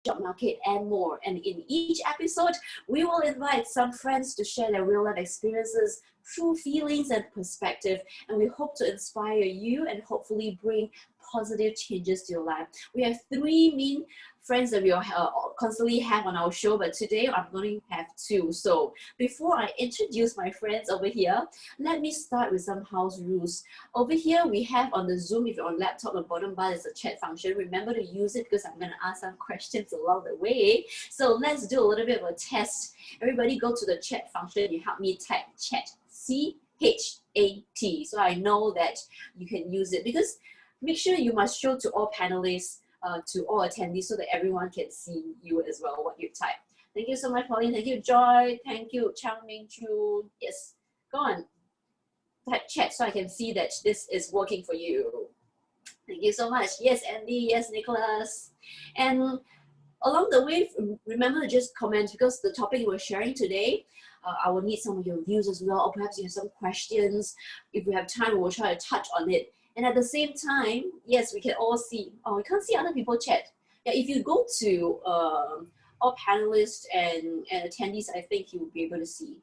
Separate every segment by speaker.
Speaker 1: job market, and more. And in each episode, we will invite some friends to share their real life experiences, true feelings, and perspective. And we hope to inspire you and hopefully bring positive changes to your life. We have three main friends that we constantly have on our show, but today I'm going to have two. So before I introduce my friends over here, let me start with some house rules. Over here, we have on the Zoom, if you're on laptop, the bottom bar is a chat function. Remember to use it because I'm going to ask some questions along the way. So let's do a little bit of a test. Everybody go to the chat function. You help me type chat, C-H-A-T. So I know that you can use it because make sure you must show to all panelists, to all attendees so that everyone can see you as well, what you type. Thank you so much, Pauline. Thank you, Joy. Thank you, Chang Ming Chu. Yes, go on. Type chat so I can see that this is working for you. Thank you so much. Yes, Andy. Yes, Nicholas. And along the way, remember to just comment because the topic we're sharing today, I will need some of your views as well, or perhaps you have some questions. If we have time, we will try to touch on it. And at the same time, yes, we can all see. Oh, we can't see other people chat. Yeah, if you go to all panelists and attendees, I think you will be able to see.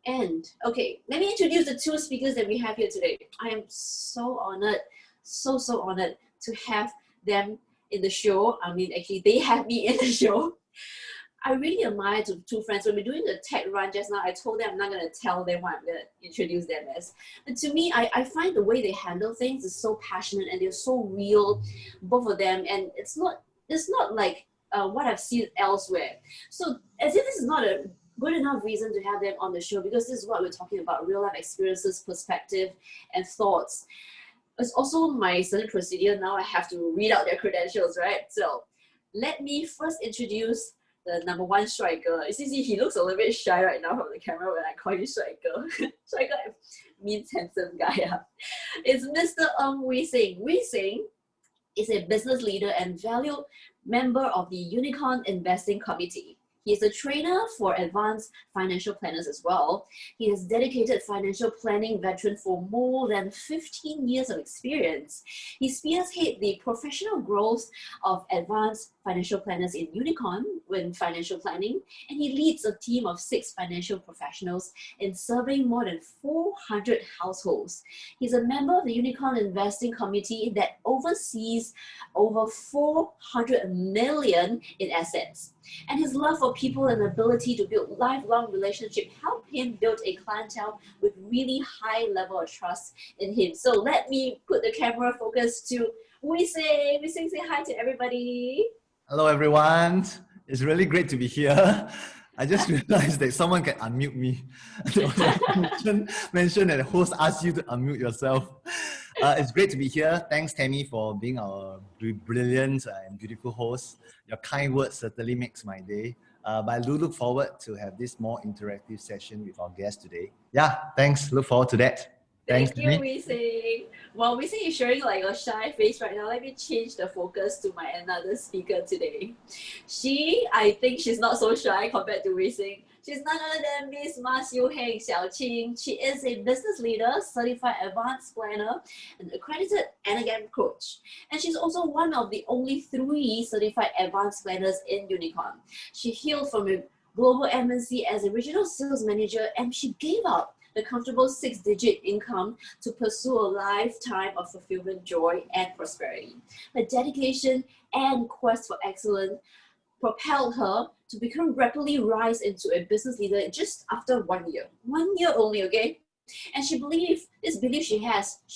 Speaker 1: And okay, let me introduce the two speakers that we have here today. I am so honored, so honored to have them in the show. I mean, actually, they have me in the show. I really admire two friends. When we're doing the tech run just now, I told them I'm not going to tell them what I'm going to introduce them as. And to me, I find the way they handle things is so passionate and they're so real, both of them. And it's not like what I've seen elsewhere. So as if this is not a good enough reason to have them on the show, because this is what we're talking about, real life experiences, perspective, and thoughts. It's also my standard procedure. Now I have to read out their credentials, right? So let me first introduce the number one striker. You see, he looks a little bit shy right now from the camera when I call him striker. Striker means handsome guy. Yeah. It's Mr. Wee Sing. Wee Sing is a business leader and valued member of the Unicorn Investing Committee. He is a trainer for advanced financial planners as well. He is dedicated financial planning veteran for more than 15 years of experience. He spearheads the professional growth of advanced financial planners in Unicorn in financial planning, and he leads a team of 6 financial professionals in serving more than 400 households. He's a member of the Unicorn Investing Committee that oversees over 400 million in assets. And his love for people and ability to build lifelong relationships help him build a clientele with really high level of trust in him. So let me put the camera focus to Wee Sing. Wee Sing, say hi to everybody.
Speaker 2: Hello everyone. It's really great to be here. I just realized that someone can unmute me. mention that the host asked you to unmute yourself. It's great to be here. Thanks, Tammy, for being our brilliant and beautiful host. Your kind words certainly makes my day. But I do look forward to have this more interactive session with our guest today. Yeah, thanks. Look forward to that. Thanks,
Speaker 1: Thank you, Wee Sing. Well, Wee Sing is showing like a shy face right now. Let me change the focus to my another speaker today. I think she's not so shy compared to Wee Sing. She's none other than Miss Ma Xiu Heng Xiaoqing. She is a business leader, certified advanced planner, and accredited anagram coach. And she's also one of the only 3 certified advanced planners in Unicorn. She hailed from a global MNC as a regional sales manager, and she gave up the comfortable 6-digit income to pursue a lifetime of fulfillment, joy, and prosperity. Her dedication and quest for excellence propelled her to rapidly rise into a business leader just after 1 year. 1 year only, okay? And she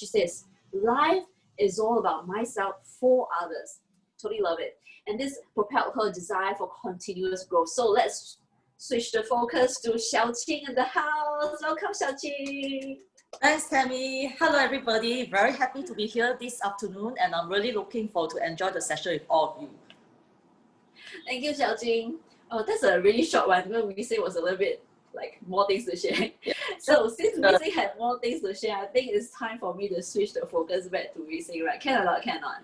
Speaker 1: says, life is all about myself for others. Totally love it. And this propelled her desire for continuous growth. So let's switch the focus to Xiaoqing in the house. Welcome, Xiaoqing.
Speaker 3: Thanks, Tammy. Hello, everybody. Very happy to be here this afternoon, and I'm really looking forward to enjoy the session with all of you.
Speaker 1: Thank you, Xiaoqing. Oh, that's a really short one because we say was a little bit like more things to share. So since Wee Sing had more things to share, I think it's time for me to switch the focus back to Wee Sing, right? Can or not? Cannot.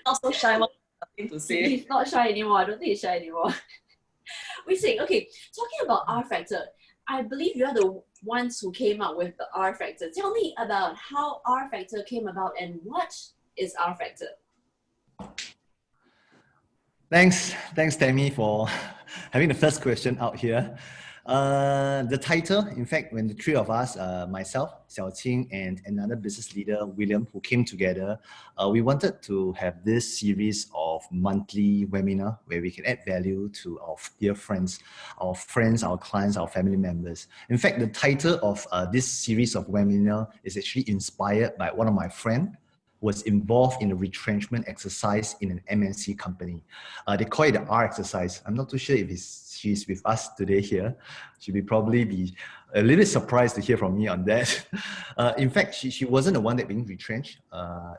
Speaker 3: Not so shy. Nothing to say.
Speaker 1: He's not shy anymore. I don't think he's shy anymore. Wee Sing, okay, talking about R Factor, I believe you're the ones who came up with the R Factor. Tell me about how R Factor came about and what is R Factor?
Speaker 2: Thanks, Tammy, for having the first question out here. The title, in fact, when the three of us, myself, Xiao Qing, and another business leader, William, who came together, we wanted to have this series of monthly webinar where we can add value to our dear friends, our clients, our family members. In fact, the title of this series of webinar is actually inspired by one of my friends was involved in a retrenchment exercise in an MNC company. They call it the R exercise. I'm not too sure if she's with us today here. She will probably be a little bit surprised to hear from me on that. In fact, she wasn't the one that being retrenched.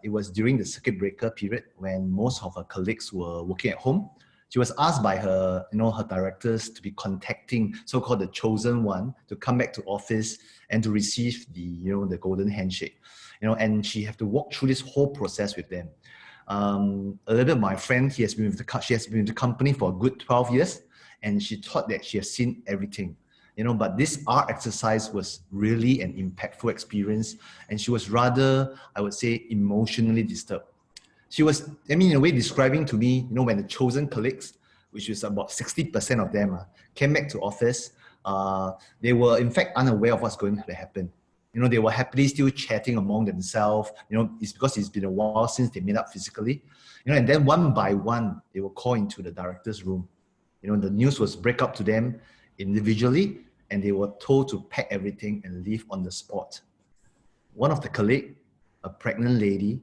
Speaker 2: It was during the circuit breaker period when most of her colleagues were working at home. She was asked by her, her directors to be contacting so-called the chosen one to come back to office and to receive the golden handshake. And she have to walk through this whole process with them. A little bit, my friend, she has been with the company for a good 12 years, and she thought that she has seen everything. But this art exercise was really an impactful experience, and she was rather, I would say, emotionally disturbed. She was, in a way, describing to me, when the chosen colleagues, which is about 60% of them, came back to office, they were in fact unaware of what's going to happen. They were happily still chatting among themselves. It's because it's been a while since they met up physically. And then one by one, they were called into the director's room. The news was break up to them individually, and they were told to pack everything and leave on the spot. One of the colleagues, a pregnant lady,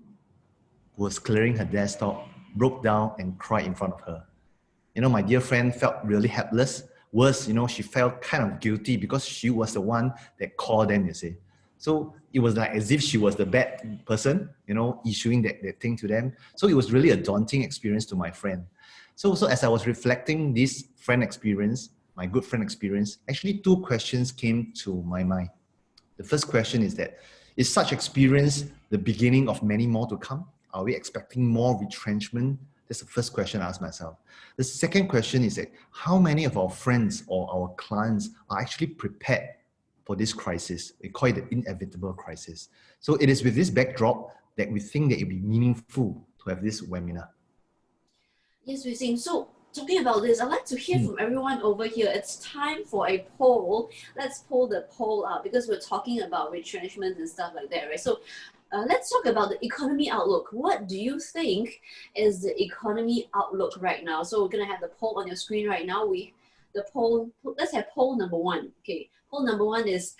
Speaker 2: who was clearing her desktop, broke down and cried in front of her. My dear friend felt really helpless. Worse, she felt kind of guilty because she was the one that called them, you see. So it was like as if she was the bad person, issuing that thing to them. So it was really a daunting experience to my friend. So as I was reflecting this friend experience, my good friend experience, actually two questions came to my mind. The first question is that, is such experience the beginning of many more to come? Are we expecting more retrenchment? That's the first question I asked myself. The second question is that how many of our friends or our clients are actually prepared for this crisis? We call it the inevitable crisis. So it is with this backdrop that we think that it would be meaningful to have this webinar.
Speaker 1: Yes, Wei Sing. So talking about this, I'd like to hear from everyone over here. It's time for a poll. Let's pull the poll up because we're talking about retrenchment and stuff like that, right? So let's talk about the economy outlook. What do you think is the economy outlook right now? So we're gonna have the poll on your screen right now. Let's have poll number one. Okay, poll number one is,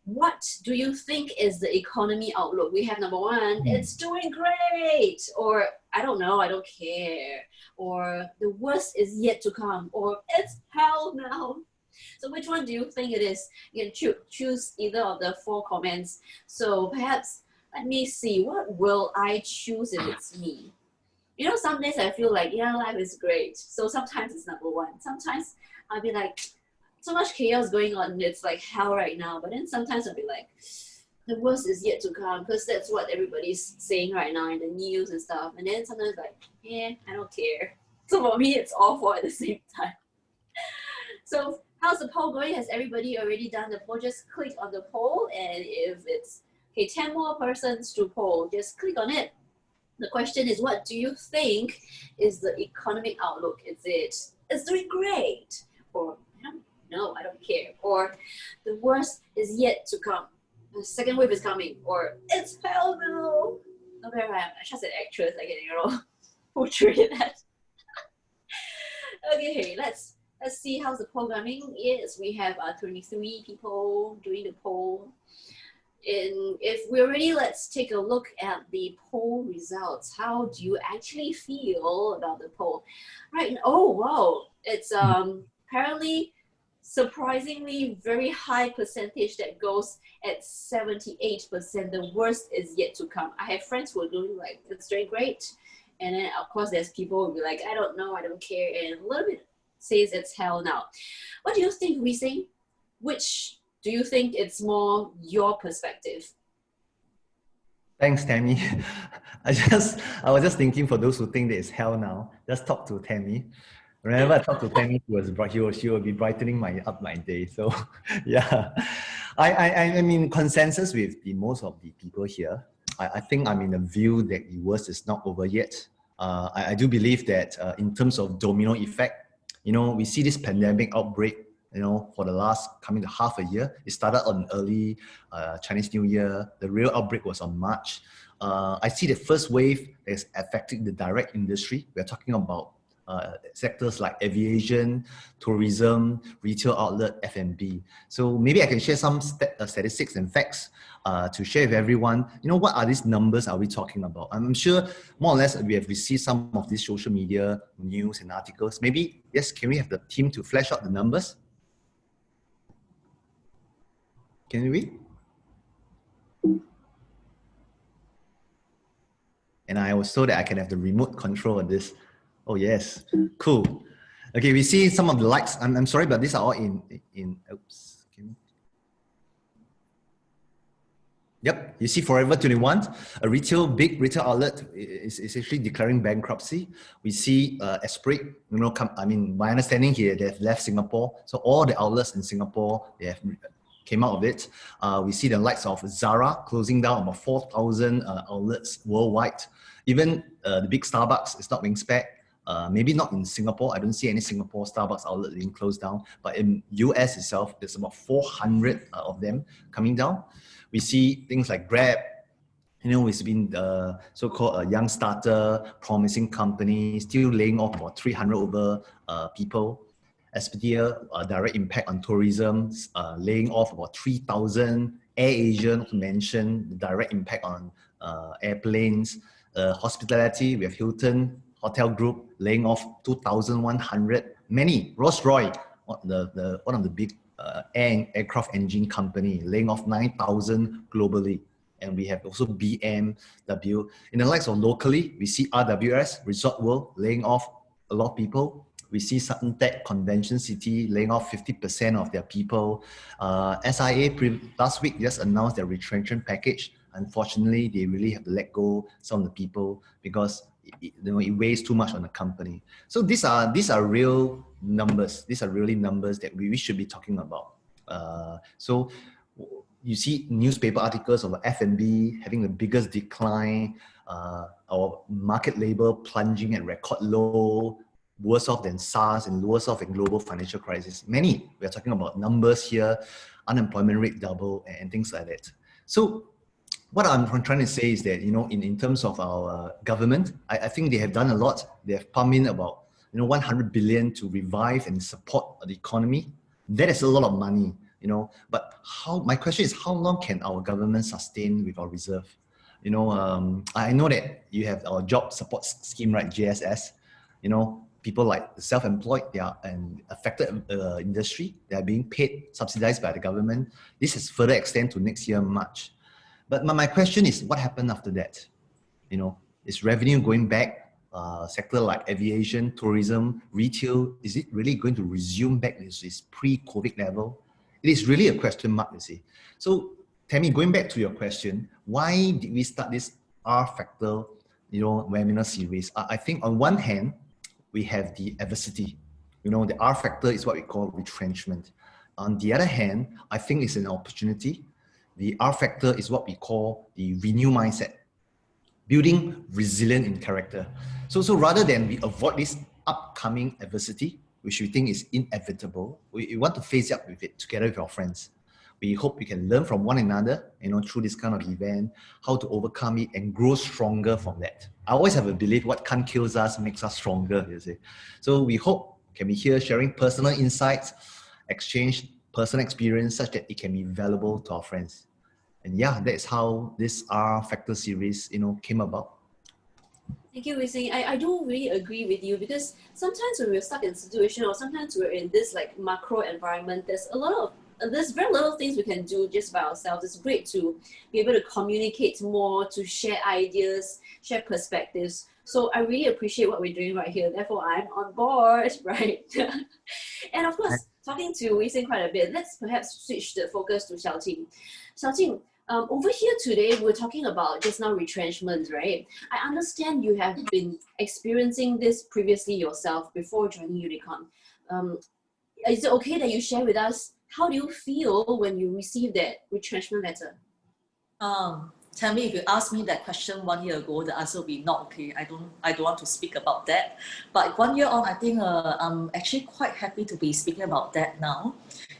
Speaker 1: what do you think is the economy outlook? We have number one, it's doing great, or I don't know, I don't care, or the worst is yet to come, or it's hell now. So which one do you think it is? You can choose either of the four comments. So perhaps, let me see, what will I choose if it's me? Some days I feel like, yeah, life is great. So sometimes it's number one. Sometimes I'll be like, so much chaos going on, it's like hell right now. But then sometimes I'll be like, the worst is yet to come, because that's what everybody's saying right now in the news and stuff. And then sometimes like, yeah, I don't care. So for me, it's all four at the same time. So how's the poll going? Has everybody already done the poll? Just click on the poll, and if it's, okay, 10 more persons to poll, just click on it. The question is, what do you think is the economic outlook? Is it's doing great? Or, no, I don't care. Or the worst is yet to come. The second wave is coming. Or it's hell no. Okay, right. I'm just an actress. I can, portray that. Okay, let's see how's the programming is. We have 23 people doing the poll. And if we're ready, let's take a look at the poll results. How do you actually feel about the poll? Right. Oh, wow. It's apparently surprisingly very high percentage that goes at 78%. The worst is yet to come. I have friends who are doing like, it's doing great. And then of course there's people who will be like, I don't know, I don't care. And a little bit says it's hell now. What do you think, Wei Sing? Which do you think it's more your perspective?
Speaker 2: Thanks, Tammy. I was just thinking, for those who think that it's hell now, just talk to Tammy. Whenever I talk to Tammy, she will be brightening my day. So yeah, I mean, consensus with most of the people here. I think I'm in the view that the worst is not over yet. I do believe that in terms of domino effect, we see this pandemic outbreak, for the last coming to half a year. It started on early Chinese New Year. The real outbreak was on March. I see the first wave is affecting the direct industry. We're talking about sectors like aviation, tourism, retail outlet, F&B. So maybe I can share some statistics and facts to share with everyone. What are these numbers are we talking about? I'm sure more or less we have received some of these social media news and articles. Maybe, yes, can we have the team to flash out the numbers? Can we? And I was told that I can have the remote control of this. Oh yes, cool. Okay, we see some of the likes. I'm sorry, but these are all in oops. Yep, you see Forever 21, a big retail outlet is actually declaring bankruptcy. We see Esprit, my understanding here, they've left Singapore. So all the outlets in Singapore, they have came out of it. We see the likes of Zara closing down about 4,000 outlets worldwide. Even the big Starbucks is not being spared. Maybe not in Singapore. I don't see any Singapore Starbucks outlet being closed down. But in US itself, there's about 400 of them coming down. We see things like Grab. It's been the so-called young starter, promising company, still laying off about 300 over people. Expedia, direct impact on tourism, laying off about 3,000. AirAsia, not to mention the direct impact on airplanes. Hospitality, we have Hilton Hotel Group laying off 2,100. Many, Rolls-Royce, one of the big aircraft engine company, laying off 9,000 globally. And we have also BMW. In the likes of locally, we see RWS, Resort World, laying off a lot of people. We see Sutton Tech Convention City laying off 50% of their people. SIA last week just announced their retrenchment package. Unfortunately, they really have to let go some of the people because it weighs too much on the company. So these are real numbers. These are really numbers that we should be talking about. So you see newspaper articles of F&B having the biggest decline, our market label plunging at record low, worse off than SARS and worse off in global financial crisis. We are talking about numbers here, unemployment rate double and things like that. So what I'm trying to say is that, in terms of our government, I think they have done a lot. They have pumped in about, 100 billion to revive and support the economy. That is a lot of money, but my question is, how long can our government sustain with our reserve? I know that you have our job support scheme, right? JSS, people like the self-employed, they are an affected industry. They are being paid, subsidized by the government. This is further extend to next year, March. But my question is, what happened after that? Is revenue going back? Sector like aviation, tourism, retail, is it really going to resume back to its pre-COVID level? It is really a question mark, you see. So, Tammy, going back to your question, why did we start this R factor, webinar series? I think on one hand, we have the adversity. The R factor is what we call retrenchment. On the other hand, I think it's an opportunity. The R factor is what we call the renew mindset, building resilient in character. So rather than we avoid this upcoming adversity, which we think is inevitable, we want to face up with it together with our friends. We hope we can learn from one another, through this kind of event, how to overcome it and grow stronger from that. I always have a belief, what can't kill us makes us stronger, you see. So we hope can be here sharing personal insights, exchange personal experience such that it can be valuable to our friends. And yeah, that's how this R Factor series, came about.
Speaker 1: Thank you, Wei Sing. I do really agree with you because sometimes when we're stuck in a situation or sometimes we're in this like macro environment, there's very little things we can do just by ourselves. It's great to be able to communicate more, to share ideas, share perspectives. So I really appreciate what we're doing right here. Therefore, I'm on board, right? And of course, talking to Wei Sing quite a bit, let's perhaps switch the focus to Xiaoqing. Xiaoqing, over here today, we're talking about just now retrenchment, right? I understand you have been experiencing this previously yourself before joining Unicorn. Is it okay that you share with us how do you feel when you receive that retrenchment letter?
Speaker 3: Tammy, if you asked me that question 1 year ago, the answer would be not okay. I don't want to speak about that. But 1 year on, I think I'm actually quite happy to be speaking about that now.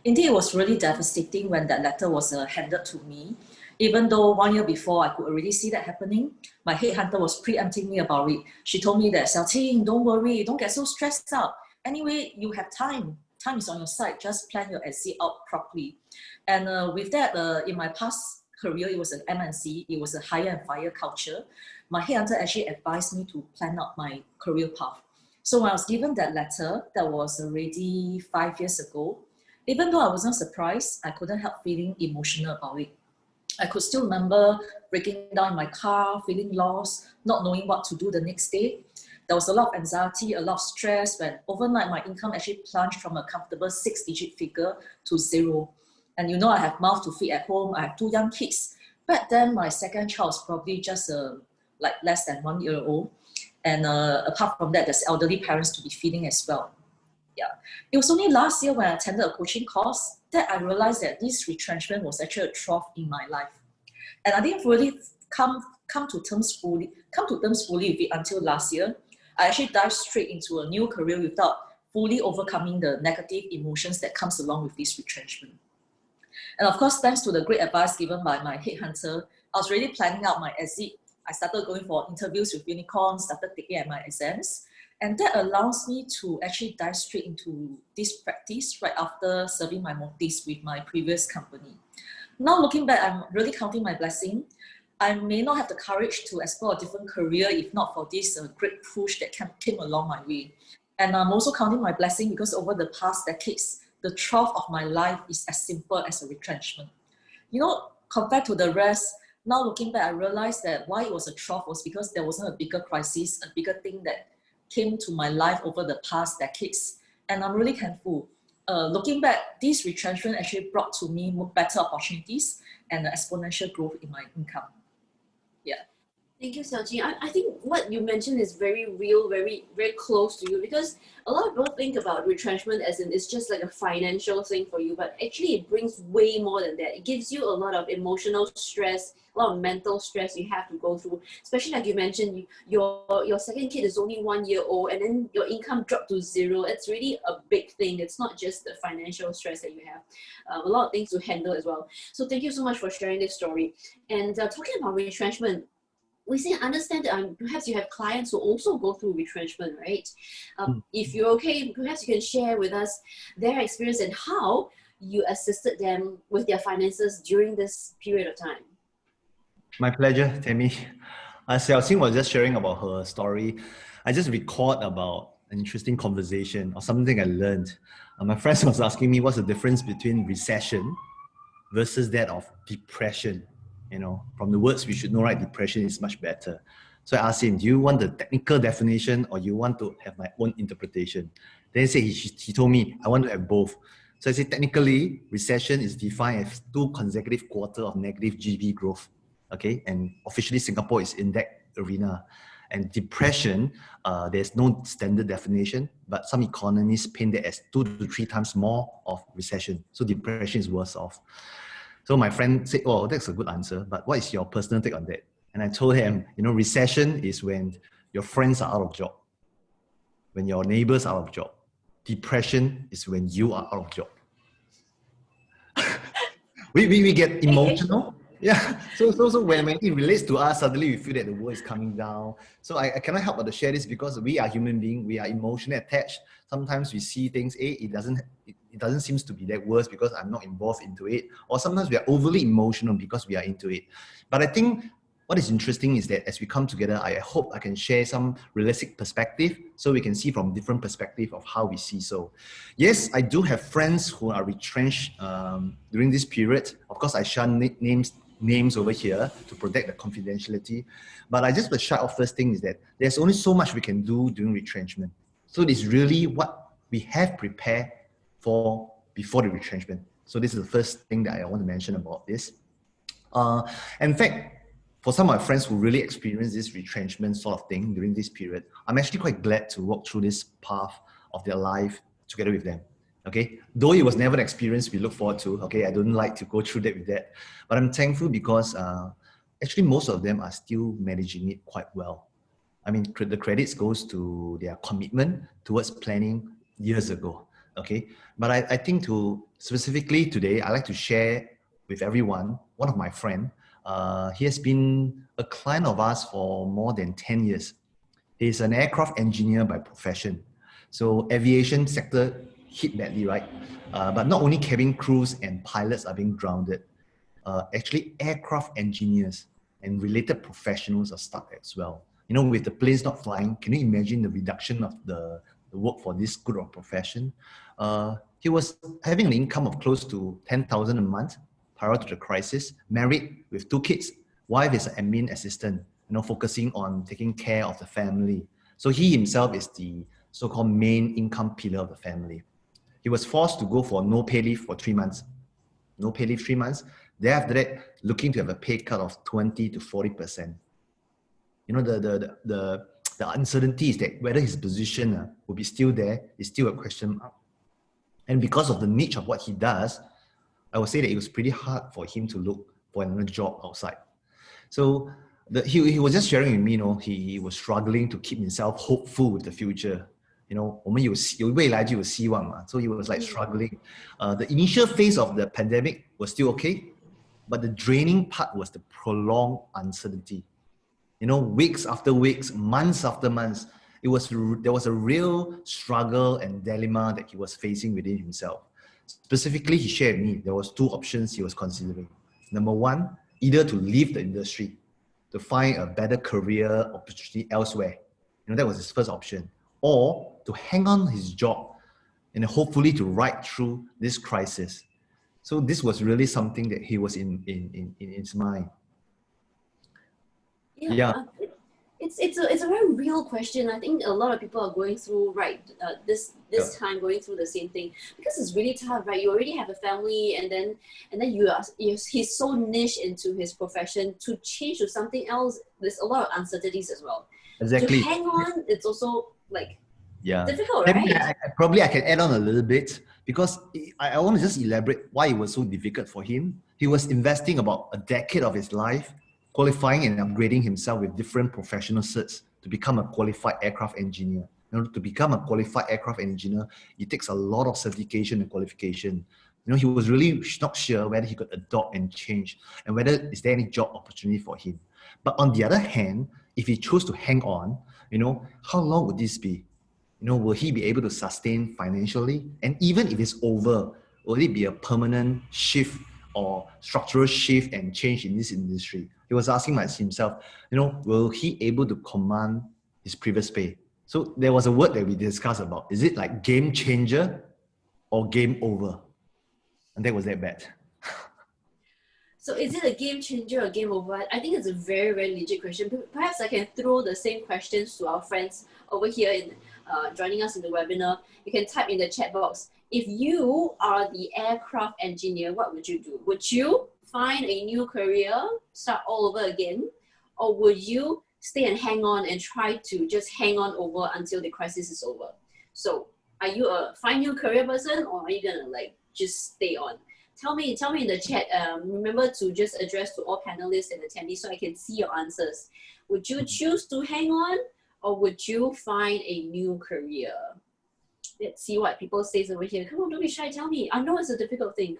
Speaker 3: Indeed, it was really devastating when that letter was handed to me. Even though 1 year before I could already see that happening, my headhunter was preempting me about it. She told me that, Xiaoqing, don't worry, don't get so stressed out. Anyway, you have time. Time is on your side. Just plan your exit out properly. And with that, in my past career, it was an MNC, it was a hire and fire culture. My headhunter actually advised me to plan out my career path. So when I was given that letter, that was already 5 years ago, even though I wasn't surprised, I couldn't help feeling emotional about it. I could still remember breaking down in my car, feeling lost, not knowing what to do the next day. There was a lot of anxiety, a lot of stress when overnight my income actually plunged from a comfortable 6-digit figure to 0. And you know, I have mouth to feed at home. I have 2 young kids. Back then, my second child was probably just like less than 1 year old. And apart from that, there's elderly parents to be feeding as well. Yeah. It was only last year when I attended a coaching course that I realized that this retrenchment was actually a trough in my life. And I didn't really come to terms fully with it until last year. I actually dived straight into a new career without fully overcoming the negative emotions that comes along with this retrenchment. And of course, thanks to the great advice given by my headhunter, I was really planning out my exit. I started going for interviews with unicorns, started taking my exams. And that allows me to actually dive straight into this practice right after serving my notice with my previous company. Now looking back, I'm really counting my blessing. I may not have the courage to explore a different career if not for this great push that came along my way. And I'm also counting my blessing because over the past decades, the trough of my life is as simple as a retrenchment. You know, compared to the rest, now looking back, I realized that why it was a trough was because there wasn't a bigger crisis, a bigger thing that came to my life over the past decades. And I'm really thankful. Looking back, this retrenchment actually brought to me better opportunities and exponential growth in my income. Yeah.
Speaker 1: Thank you, Xiaoqing. I think what you mentioned is very real, very, very close to you, because a lot of people think about retrenchment as in it's just like a financial thing for you, but actually it brings way more than that. It gives you a lot of emotional stress, a lot of mental stress you have to go through, especially like you mentioned, your second kid is only 1 year old and then your income dropped to 0. It's really a big thing. It's not just the financial stress that you have. A lot of things to handle as well. So thank you so much for sharing this story. And talking about retrenchment, we see understand that perhaps you have clients who also go through retrenchment, right? If you're okay, perhaps you can share with us their experience and how you assisted them with their finances during this period of time.
Speaker 2: My pleasure, Tammy. Xiaoqing was just sharing about her story. I just recalled about an interesting conversation or something I learned. My friend was asking me what's the difference between recession versus that of depression. You know, from the words we should know, right? Depression is much better. So I asked him, do you want the technical definition or you want to have my own interpretation? Then he told me, I want to have both. So I said, technically, recession is defined as 2 consecutive quarters of negative GDP growth. Okay, and officially Singapore is in that arena. And depression, there's no standard definition, but some economists paint it as 2 to 3 times more of recession. So depression is worse off. So my friend said, oh, that's a good answer, but what is your personal take on that? And I told him, you know, recession is when your friends are out of job, when your neighbors are out of job. Depression is when you are out of job. we get emotional. Yeah, so when it relates to us, suddenly we feel that the world is coming down. So I cannot help but to share this because we are human beings, we are emotionally attached. Sometimes we see things, it doesn't seem to be that worse because I'm not involved into it. Or sometimes we are overly emotional because we are into it. But I think what is interesting is that as we come together, I hope I can share some realistic perspective so we can see from different perspective of how we see. So yes, I do have friends who are retrenched during this period. Of course, I shun names over here to protect the confidentiality. But I just will shut off first thing is that there's only so much we can do during retrenchment. So it's really what we have prepared for before the retrenchment. So this is the first thing that I want to mention about this. In fact, for some of my friends who really experienced this retrenchment sort of thing during this period, I'm actually quite glad to walk through this path of their life together with them. Okay, though it was never an experience we look forward to. Okay, I don't like to go through that with that, but I'm thankful because actually most of them are still managing it quite well. I mean, the credits goes to their commitment towards planning years ago. Okay, but I think to specifically today, I like to share with everyone. One of my friend, he has been a client of ours for more than 10 years. He's an aircraft engineer by profession. So aviation sector hit badly, right? But not only cabin crews and pilots are being grounded, actually aircraft engineers and related professionals are stuck as well. You know, with the planes not flying, can you imagine the reduction of the work for this group of profession? He was having an income of close to 10,000 a month prior to the crisis, married with 2 kids. Wife is an admin assistant, you know, focusing on taking care of the family. So he himself is the so-called main income pillar of the family. He was forced to go for no pay leave for 3 months. No pay leave 3 months. Then after that, looking to have a pay cut of 20 to 40%. You know, the uncertainty is that whether his position will be still there is still a question mark. And because of the niche of what he does, I would say that it was pretty hard for him to look for another job outside. So he was just sharing with me, you know, he was struggling to keep himself hopeful with the future. You know, 我们有未来就有希望嘛. So he was like struggling. The initial phase of the pandemic was still okay, but the draining part was the prolonged uncertainty. You know, weeks after weeks, months after months, there was a real struggle and dilemma that he was facing within himself. Specifically, he shared with me there was 2 options he was considering. Number 1, either to leave the industry, to find a better career opportunity elsewhere. You know, that was his first option. Or to hang on his job and hopefully to ride through this crisis. So this was really something that he was in his mind. Yeah.
Speaker 1: It's a very real question. I think a lot of people are going through this time, going through the same thing, because it's really tough, right? You already have a family, and then he's so niche into his profession. To change to something else, there's a lot of uncertainties as well.
Speaker 2: Exactly.
Speaker 1: To hang on, it's also like
Speaker 2: Yeah,
Speaker 1: difficult, right?
Speaker 2: Probably I can add on a little bit, because I want to just elaborate why it was so difficult for him. He was investing about a decade of his life, qualifying and upgrading himself with different professional certs to become a qualified aircraft engineer. You know, to become a qualified aircraft engineer, it takes a lot of certification and qualification. You know, he was really not sure whether he could adopt and change, and whether is there any job opportunity for him. But on the other hand, if he chose to hang on, you know, how long would this be? You know, will he be able to sustain financially? And even if it's over, will it be a permanent shift or structural shift and change in this industry? He was asking himself, you know, will he able to command his previous pay? So there was a word that we discussed about. Is it like game changer or game over? And that was that bad.
Speaker 1: So is it a game changer or game over? I think it's a very, very legit question. Perhaps I can throw the same questions to our friends over here in joining us in the webinar. You can type in the chat box. If you are the aircraft engineer, what would you do? Would you find a new career, start all over again? Or would you stay and hang on and try to just hang on over until the crisis is over? So are you a find new career person, or are you gonna like just stay on? Tell me in the chat. Remember to just address to all panelists and attendees so I can see your answers. Would you choose to hang on, or would you find a new career? Let's see what people say over here. Come on, don't be shy, tell me. I know it's a difficult thing.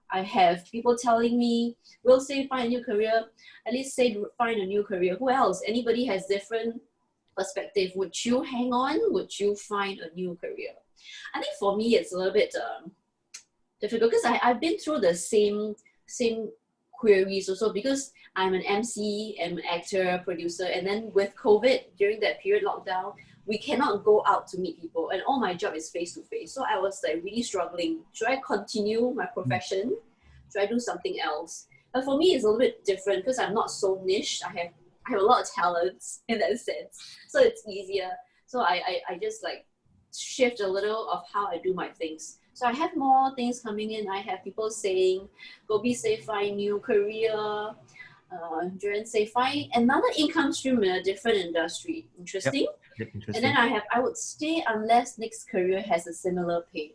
Speaker 1: I have people telling me, we'll say find a new career. At least say find a new career. Who else? Anybody has different perspective? Would you hang on? Would you find a new career? I think for me, it's a little bit difficult, because I've been through the same queries also, because I'm an MC, I'm an actor, producer, and then with COVID, during that period lockdown, we cannot go out to meet people, and all my job is face-to-face. So I was like really struggling. Should I continue my profession? Should I do something else? But for me, it's a little bit different, because I'm not so niche. I have a lot of talents in that sense. So it's easier. So I just like shift a little of how I do my things. So I have more things coming in. I have people saying, Gobi say find new career. Juren say find another income stream in a different industry. Interesting.
Speaker 2: Yep, interesting.
Speaker 1: And then I would stay unless next career has a similar pay.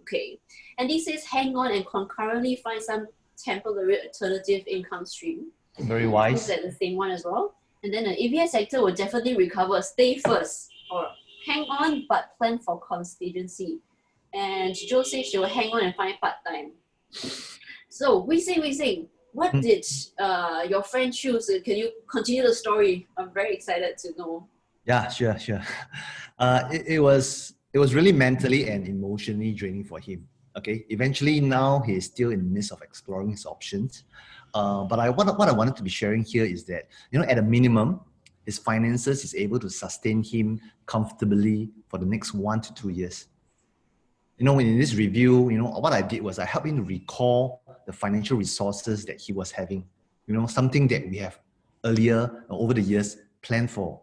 Speaker 1: Okay. And this says hang on and concurrently find some temporary alternative income stream.
Speaker 2: Very
Speaker 1: Is
Speaker 2: wise.
Speaker 1: that the same one as well? And then the ABS sector will definitely recover. Stay first or hang on, but plan for contingency. And Joe says she will hang on and find part-time. So, Wei Sing, what did your friend choose? Can you continue the story? I'm very excited to know.
Speaker 2: Yeah, sure. It was really mentally and emotionally draining for him. Okay, eventually now he is still in the midst of exploring his options. But what I wanted to be sharing here is that, you know, at a minimum, his finances is able to sustain him comfortably for the next 1 to 2 years. You know, in this review, you know, what I did was I helped him to recall the financial resources that he was having. You know, something that we have earlier over the years planned for.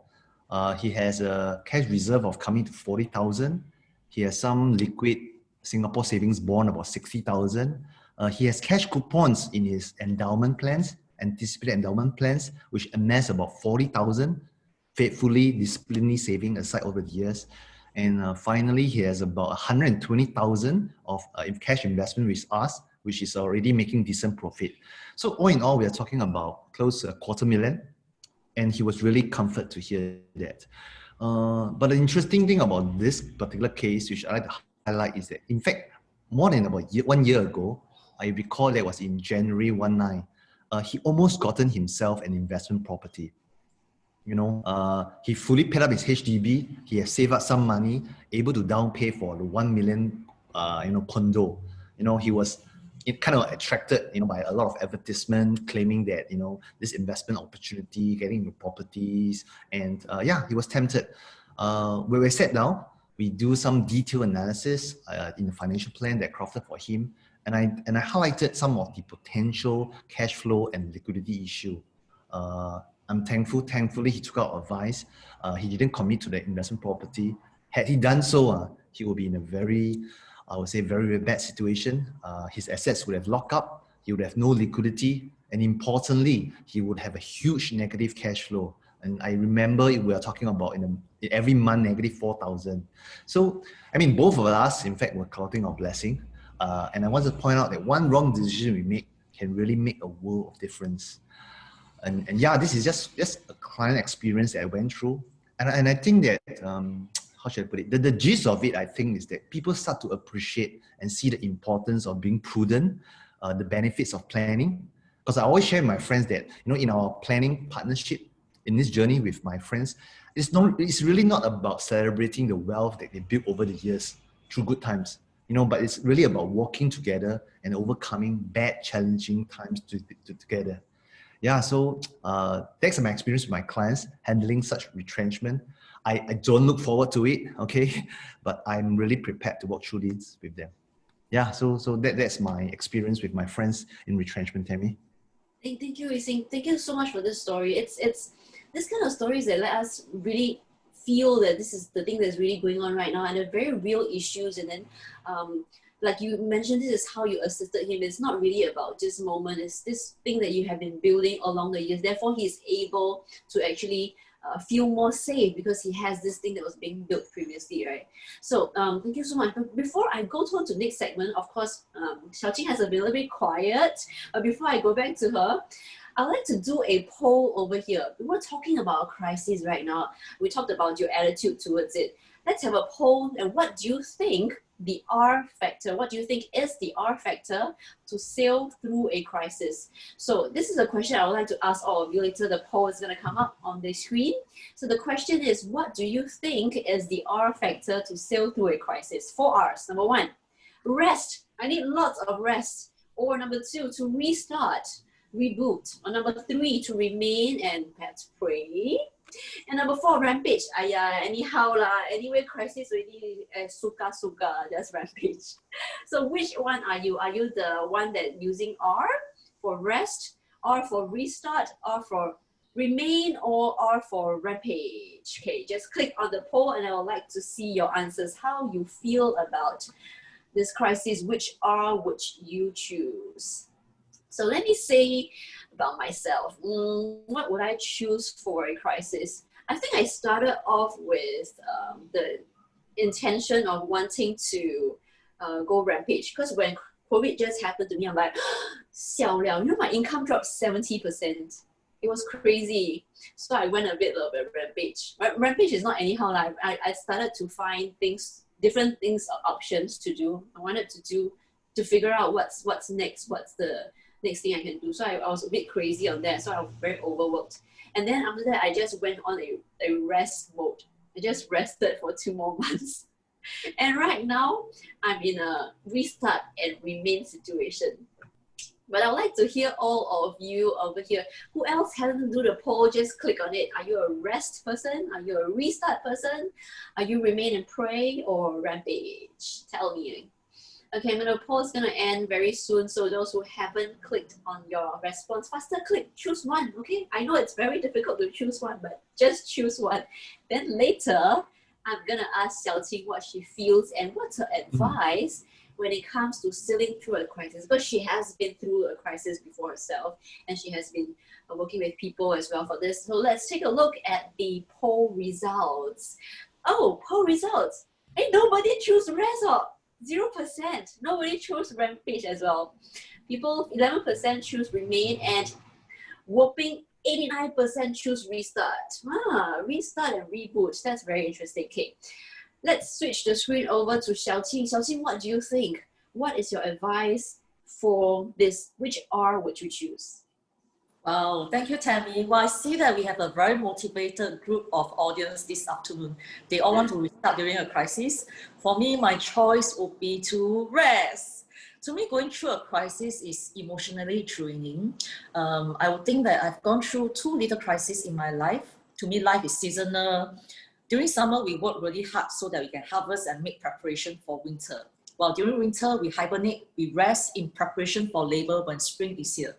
Speaker 2: He has a cash reserve of coming to 40,000. He has some liquid Singapore savings bond about 60,000. He has cash coupons in his endowment plans, anticipated endowment plans, which amass about 40,000, faithfully, disciplinedly saving aside over the years. And finally, he has about 120,000 of cash investment with us, which is already making decent profit. So all in all, we are talking about close to 250,000. And he was really comforted to hear that. But the interesting thing about this particular case, which I like to highlight, is that in fact, more than about 1 year ago, I recall that was in January 19, he almost gotten himself an investment property. You know, he fully paid up his HDB. He has saved up some money, able to down pay for the 1 million, condo. You know, he was kind of attracted, you know, by a lot of advertisement claiming that, you know, this investment opportunity, getting into properties, and yeah, he was tempted. When we sat down, we do some detailed analysis in the financial plan that crafted for him, and I highlighted some of the potential cash flow and liquidity issue. I'm thankfully he took our advice. He didn't commit to the investment property. Had he done so, he would be in a very, I would say, very, very bad situation. His assets would have locked up. He would have no liquidity. And importantly, he would have a huge negative cash flow. And I remember we are talking about in every month, negative 4,000. So, I mean, both of us, in fact, were counting our blessing. And I want to point out that one wrong decision we make can really make a world of difference. And yeah, this is just a client experience that I went through. And I think that, how should I put it? The gist of it, I think, is that people start to appreciate and see the importance of being prudent, the benefits of planning. Because I always share with my friends that, you know, in our planning partnership, in this journey with my friends, it's really not about celebrating the wealth that they built over the years through good times, you know, but it's really about working together and overcoming bad, challenging times together. Yeah, so that's my experience with my clients handling such retrenchment. I don't look forward to it, okay, but I'm really prepared to walk through this with them. Yeah, so that's my experience with my friends in retrenchment, Tammy.
Speaker 1: Thank you, Ising. Thank you so much for this story. It's this kind of stories that let us really feel that this is the thing that's really going on right now, and they're very real issues. And then, like you mentioned, this is how you assisted him. It's not really about this moment. It's this thing that you have been building along the years. Therefore, he's able to actually feel more safe because he has this thing that was being built previously, right? So thank you so much. But before I go on to the next segment, of course, Xiaoqing has been a little bit quiet. But before I go back to her, I'd like to do a poll over here. We're talking about a crisis right now. We talked about your attitude towards it. Let's have a poll. And what do you think the R factor? What do you think is the R factor to sail through a crisis? So this is a question I would like to ask all of you later. The poll is going to come up on the screen. So the question is, what do you think is the R factor to sail through a crisis? 4 R's. Number 1, rest. I need lots of rest. Or number 2, to restart, reboot. Or number 3, to remain and perhaps pray. And number 4, rampage. Anyhow lah. Anyway, crisis already suka, just rampage. So which one are you? Are you the one that using R for rest, R for restart, R for remain, or R for rampage? Okay, just click on the poll and I would like to see your answers. How you feel about this crisis? Which R would you choose? So let me say about myself. What would I choose for a crisis? I think I started off with the intention of wanting to go rampage, because when COVID just happened to me, I'm like, xiao liao. You know, my income dropped 70%. It was crazy. So I went a little bit rampage. Rampage is not anyhow. Like I started to find things, different things, options to do. I wanted to figure out what's next, what's the next thing I can do. So I was a bit crazy on that. So I was very overworked. And then after that, I just went on a rest mode. I just rested for 2 more months. And right now, I'm in a restart and remain situation. But I would like to hear all of you over here. Who else hasn't do the poll? Just click on it. Are you a rest person? Are you a restart person? Are you remain and pray or rampage? Tell me. Okay, the poll is going to end very soon. So those who haven't clicked on your response, faster click. Choose one, okay? I know it's very difficult to choose one, but just choose one. Then later, I'm going to ask Xiaoqing what she feels and what's her advice when it comes to sailing through a crisis, because she has been through a crisis before herself and she has been working with people as well for this. So let's take a look at the poll results. Oh, poll results. Hey, nobody choose rest. 0%. Nobody chose rampage as well. People, 11% choose remain and whopping 89% choose restart. Restart and reboot. That's very interesting. Okay, let's switch the screen over to Xiaoqing. Xiaoqing, what do you think? What is your advice for this? Which R would you choose?
Speaker 3: Wow, thank you, Tammy. Well, I see that we have a very motivated group of audience this afternoon. They all want to restart during a crisis. For me, my choice would be to rest. To me, going through a crisis is emotionally draining. I would think that I've gone through 2 little crises in my life. To me, life is seasonal. During summer, we work really hard so that we can harvest and make preparation for winter. While during winter, we hibernate, we rest in preparation for labor when spring is here.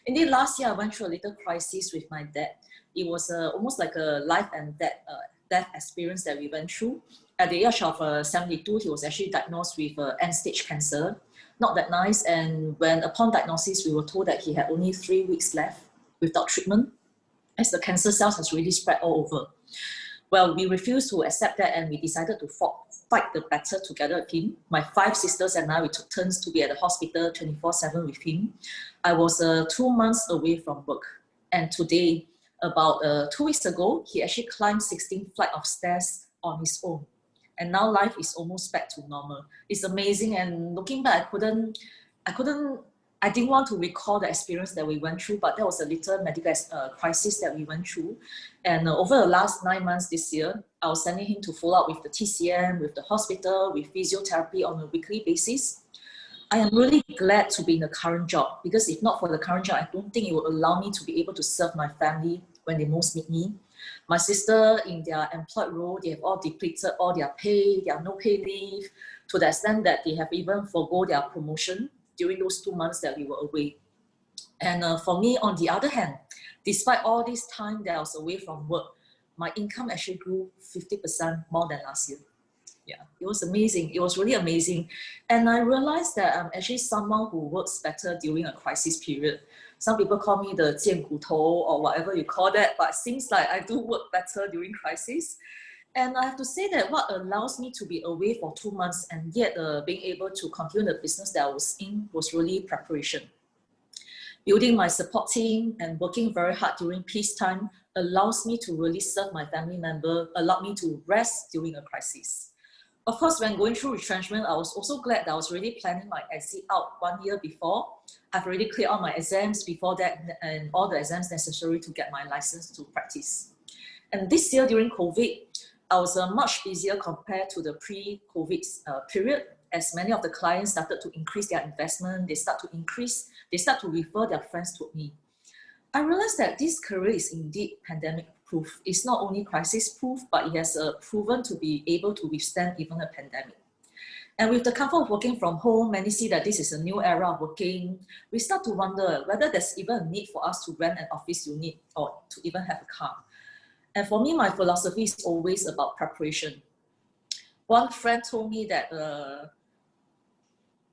Speaker 3: Indeed, last year I went through a little crisis with my dad. It was almost like a life and death experience that we went through. At the age of 72, he was actually diagnosed with end-stage cancer. Not that nice. And when upon diagnosis, we were told that he had only 3 weeks left without treatment, as the cancer cells has really spread all over. Well, we refused to accept that and we decided to fight the battle together with him. My 5 sisters and I, we took turns to be at the hospital 24/7 with him. I was 2 months away from work. And today, about 2 weeks ago, he actually climbed 16 flights of stairs on his own. And now life is almost back to normal. It's amazing. And looking back, I didn't want to recall the experience that we went through, but there was a little medical crisis that we went through. And over the last 9 months this year, I was sending him to follow up with the TCM, with the hospital, with physiotherapy on a weekly basis. I am really glad to be in the current job, because if not for the current job, I don't think it would allow me to be able to serve my family when they most need me. My sister, in their employed role, they have all depleted all their pay, their no pay leave, to the extent that they have even forgo their promotion during those 2 months that we were away. And for me, on the other hand, despite all this time that I was away from work, my income actually grew 50% more than last year. Yeah, it was amazing. It was really amazing. And I realized that I'm actually someone who works better during a crisis period. Some people call me the 贱骨头 or whatever you call that, but it seems like I do work better during crisis. And I have to say that what allows me to be away for 2 months and yet being able to continue the business that I was in was really preparation. Building my support team and working very hard during peacetime allows me to really serve my family member, allowed me to rest during a crisis. Of course, when going through retrenchment, I was also glad that I was already planning my exit out 1 year before. I've already cleared all my exams before that and all the exams necessary to get my license to practice. And this year during COVID, I was much busier compared to the pre-COVID period, as many of the clients started to increase their investment, they start to refer their friends to me. I realized that this career is indeed pandemic-proof. It's not only crisis-proof, but it has proven to be able to withstand even a pandemic. And with the comfort of working from home, many see that this is a new era of working. We start to wonder whether there's even a need for us to rent an office unit or to even have a car. And for me, my philosophy is always about preparation. One friend told me that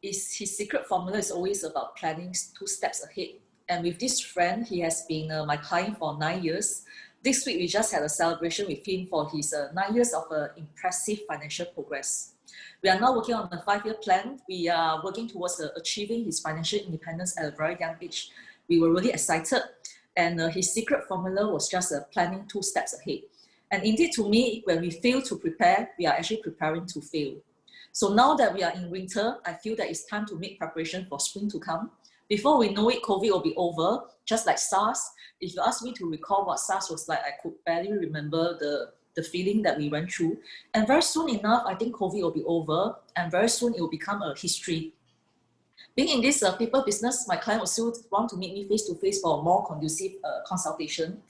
Speaker 3: his secret formula is always about planning 2 steps ahead. And with this friend, he has been my client for 9 years. this week we just had a celebration with him for his 9 years of impressive financial progress. We are now working on a 5-year plan. We are working towards achieving his financial independence at a very young age. We were really excited, and his secret formula was just planning 2 steps ahead. And indeed, to me, when we fail to prepare, we are actually preparing to fail. So now that we are in winter, I feel that it's time to make preparation for spring to come. Before we know it, COVID will be over, just like SARS. If you ask me to recall what SARS was like, I could barely remember the feeling that we went through. And very soon enough, I think COVID will be over, and very soon it will become a history. Being in this people business, my client will still want to meet me face-to-face for a more conducive consultation.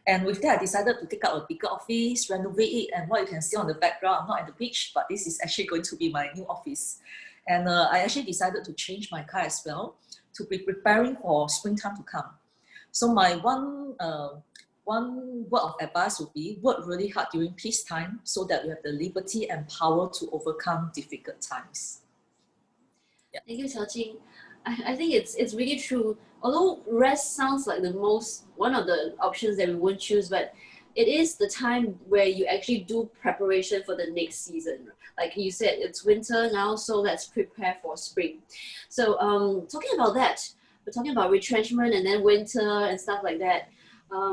Speaker 3: And with that, I decided to take out a bigger office, renovate it, and what you can see on the background, I'm not at the beach, but this is actually going to be my new office. And I actually decided to change my car as well to be preparing for springtime to come. So my one word of advice would be work really hard during peacetime so that you have the liberty and power to overcome difficult times.
Speaker 1: Yeah. Thank you, Xiaojing. I think it's really true. Although rest sounds like one of the options that we won't choose, but it is the time where you actually do preparation for the next season. Like you said, it's winter now, so let's prepare for spring. So talking about that, we're talking about retrenchment and then winter and stuff like that.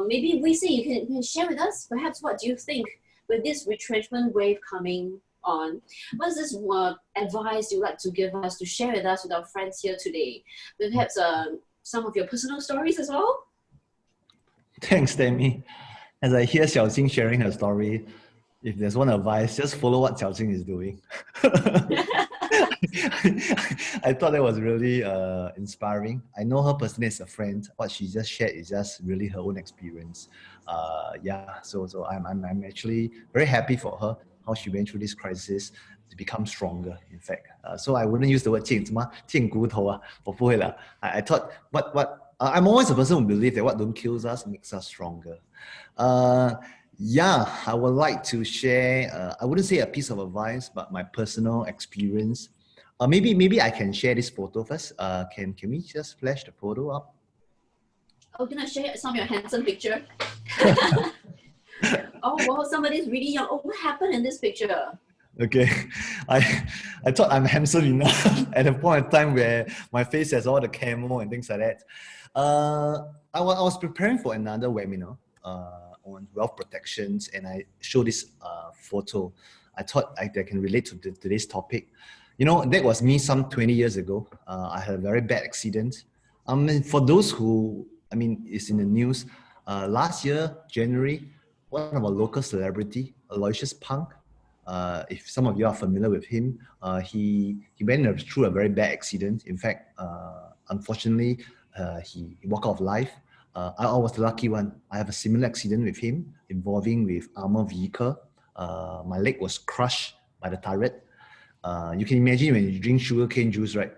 Speaker 1: Maybe we say you can share with us, perhaps what do you think with this retrenchment wave coming on? What's this advice you'd like to give us, to share with us, with our friends here today? Perhaps some of your personal stories as well?
Speaker 2: Thanks, Tammy. As I hear Xiaojing sharing her story, if there's one advice, just follow what Xiaojing is doing. I thought that was really inspiring. I know her personally as a friend. What she just shared is just really her own experience. So I'm actually very happy for her, how she went through this crisis to become stronger, in fact. So I wouldn't use the word 贱骨头啊, I thought I'm always a person who believes that what don't kill us makes us stronger. I would like to share, I wouldn't say a piece of advice, but my personal experience. Maybe I can share this photo first. Can we just flash the photo up?
Speaker 1: Oh, can I share some of your handsome picture? Oh, wow, somebody's really young. Oh, what happened in this picture?
Speaker 2: Okay, I thought I'm handsome enough at a point in time where my face has all the camo and things like that. I was preparing for another webinar on wealth protections, and I showed this photo. I thought I can relate to today's topic. You know, that was me some 20 years ago. I had a very bad accident. For those who, it's in the news, last year, January, one of our local celebrity, Aloysius Punk, if some of you are familiar with him, he went through a very bad accident. In fact, unfortunately, he walked out of life. I was the lucky one. I have a similar accident with him involving with armored vehicle. My leg was crushed by the turret. You can imagine when you drink sugarcane juice, right?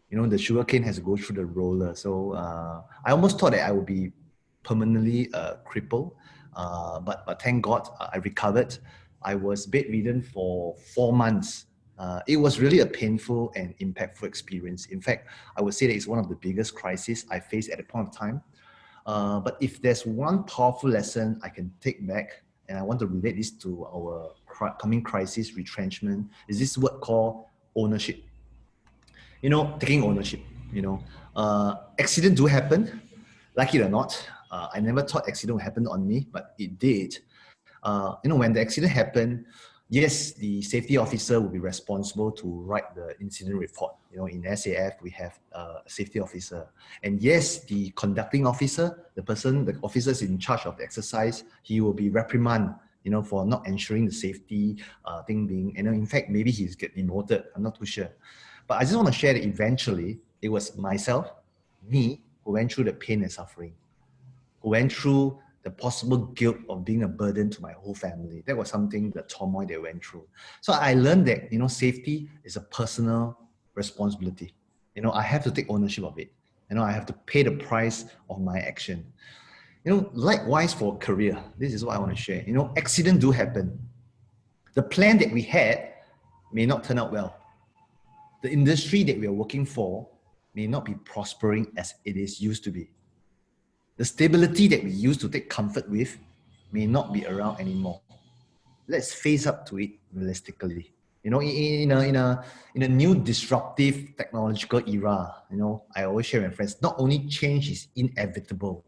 Speaker 2: You know, the sugarcane has to go through the roller. So I almost thought that I would be permanently crippled. But thank God I recovered. I was bedridden for 4 months. It was really a painful and impactful experience. In fact, I would say that it's one of the biggest crises I faced at a point of time. But if there's one powerful lesson I can take back, and I want to relate this to our coming crisis, retrenchment, is this word called ownership. You know, taking ownership. You know, accident do happen, like it or not. I never thought accident would happen on me, but it did. You know, when the accident happened, yes, the safety officer will be responsible to write the incident report. You know, in SAF, we have a safety officer. And yes, the conducting officer, the officers in charge of the exercise, he will be reprimanded, you know, for not ensuring the safety thing being, and in fact, maybe he's get demoted. I'm not too sure. But I just want to share that eventually, it was me, who went through the pain and suffering, who went through the possible guilt of being a burden to my whole family. That was something, the turmoil they went through. So I learned that, you know, safety is a personal responsibility. You know, I have to take ownership of it. You know, I have to pay the price of my action. You know, likewise for career, this is what I want to share. You know, accidents do happen. The plan that we had may not turn out well. The industry that we are working for may not be prospering as it is used to be. The stability that we used to take comfort with may not be around anymore. Let's face up to it realistically. You know, in a new disruptive technological era, you know, I always share with my friends, not only change is inevitable,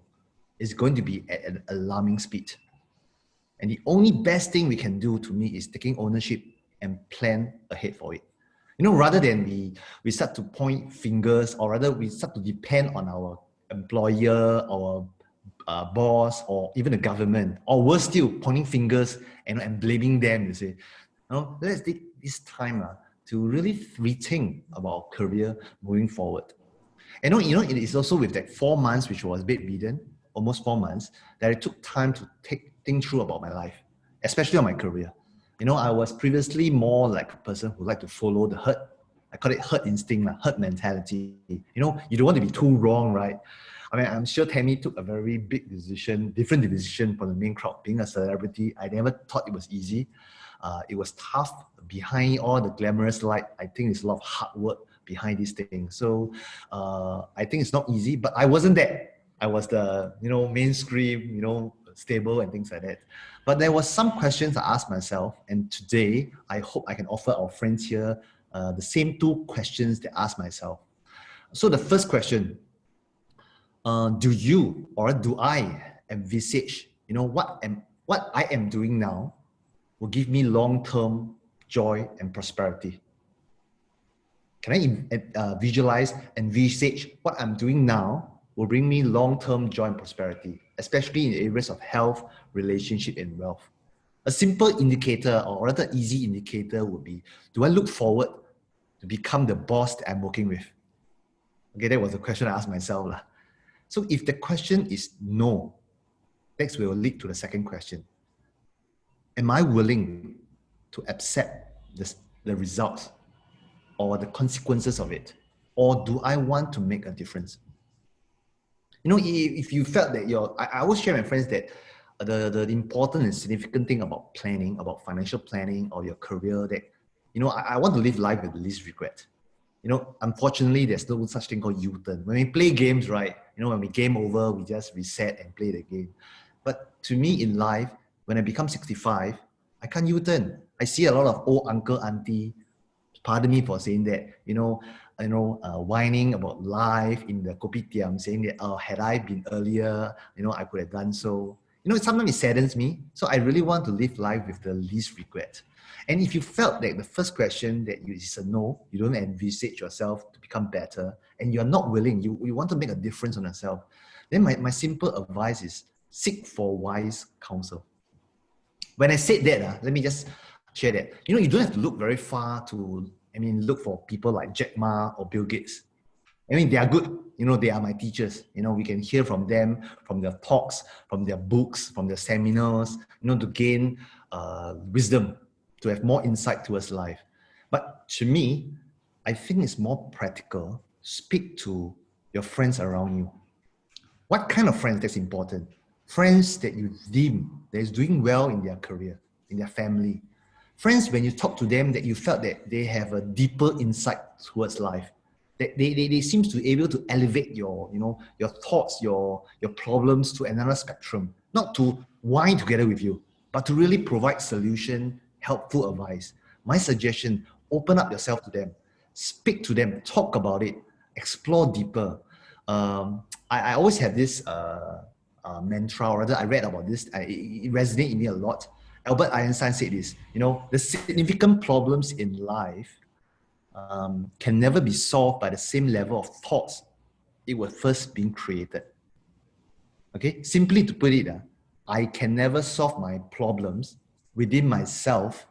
Speaker 2: it's going to be at an alarming speed. And the only best thing we can do, to me, is taking ownership and plan ahead for it. You know, rather than we start to point fingers, or rather we start to depend on our employer, our boss, or even the government, or worse still, pointing fingers and blaming them, you see. No, let's take this time to really rethink about our career moving forward. And it is also with that 4 months, which was bedridden, almost 4 months, that I took time to think through about my life, especially on my career. You know, I was previously more like a person who liked to follow the herd. I call it herd instinct, herd mentality. You know, you don't want to be too wrong, right? I mean, I'm sure Tammy took a very big decision, different decision from the main crowd. Being a celebrity, I never thought it was easy. It was tough. Behind all the glamorous light, I think there's a lot of hard work behind these things. So I think it's not easy, but I wasn't there. I was the, mainstream, stable and things like that. But there was some questions I asked myself, and today I hope I can offer our friends here the same 2 questions that I asked myself. So the first question, do you or do I envisage, what I am doing now will give me long-term joy and prosperity? Can I visualize, envisage what I'm doing now will bring me long-term joy and prosperity, especially in areas of health, relationship, and wealth? A simple indicator, or rather easy indicator, would be, do I look forward to become the boss that I'm working with? Okay, that was the question I asked myself. So if the question is no, that will lead to the second question. Am I willing to accept the results or the consequences of it? Or do I want to make a difference? You know, if you felt that I always share with my friends that the important and significant thing about planning, about financial planning or your career, that, I want to live life with the least regret. Unfortunately, there's no such thing called U-turn. When we play games, right, when we game over, we just reset and play the game. But to me in life, when I become 65, I can't U-turn. I see a lot of old uncle, auntie, pardon me for saying that, whining about life in the kopitiam, saying that, oh, had I been earlier, I could have done so. Sometimes it saddens me. So I really want to live life with the least regret. And if you felt that the first question that is a no, you don't envisage yourself to become better, and you're not willing, you want to make a difference on yourself, then my simple advice is seek for wise counsel. When I said that, let me just share that. You don't have to look very far to, look for people like Jack Ma or Bill Gates. They are good. They are my teachers. We can hear from them, from their talks, from their books, from their seminars, to gain wisdom, to have more insight towards life. But to me, I think it's more practical. Speak to your friends around you. What kind of friends? That's important. Friends that you deem that is doing well in their career, in their family. Friends, when you talk to them, that you felt that they have a deeper insight towards life. That they seem to be able to elevate your thoughts, your problems to another spectrum. Not to whine together with you, but to really provide solution, helpful advice. My suggestion, open up yourself to them. Speak to them, talk about it, explore deeper. I always have this mantra, or rather I read about this, it resonated in me a lot. Albert Einstein said this, the significant problems in life can never be solved by the same level of thoughts it was first being created. Okay, simply to put it, I can never solve my problems within myself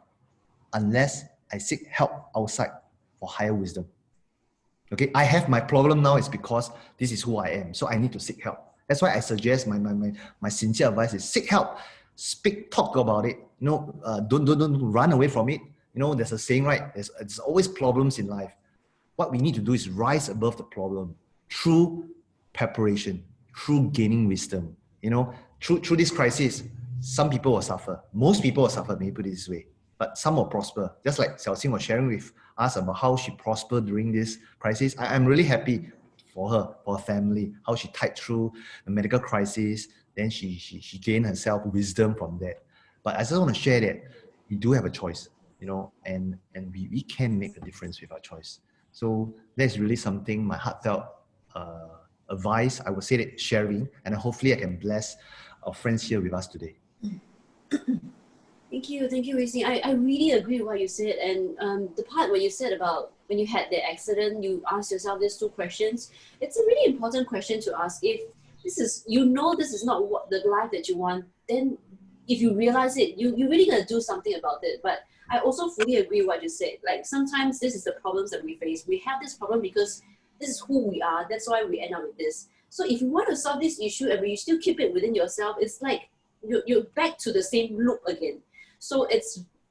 Speaker 2: unless I seek help outside for higher wisdom. Okay, I have my problem now is because this is who I am, so I need to seek help. That's why I suggest my sincere advice is seek help, speak, talk about it. Don't run away from it. There's a saying, right? There's always problems in life. What we need to do is rise above the problem through preparation, through gaining wisdom. Through this crisis, some people will suffer. Most people will suffer, maybe put it this way. But some will prosper. Just like Xiao Xing was sharing with us about how she prospered during this crisis. I'm really happy for her, for her family, how she tied through the medical crisis, then she gained herself wisdom from that. But I just want to share that we do have a choice, and we can make a difference with our choice. So that's really something, my heartfelt advice. I would say that sharing, and hopefully I can bless our friends here with us today.
Speaker 1: Thank you, Racing. I really agree with what you said. And the part where you said about when you had the accident, you asked yourself these two questions. It's a really important question to ask. If this is not what the life that you want, then if you realize it, you really gonna do something about it. But I also fully agree with what you said. Like sometimes this is the problems that we face. We have this problem because this is who we are. That's why we end up with this. So if you want to solve this issue and you still keep it within yourself, it's like you're back to the same loop again. So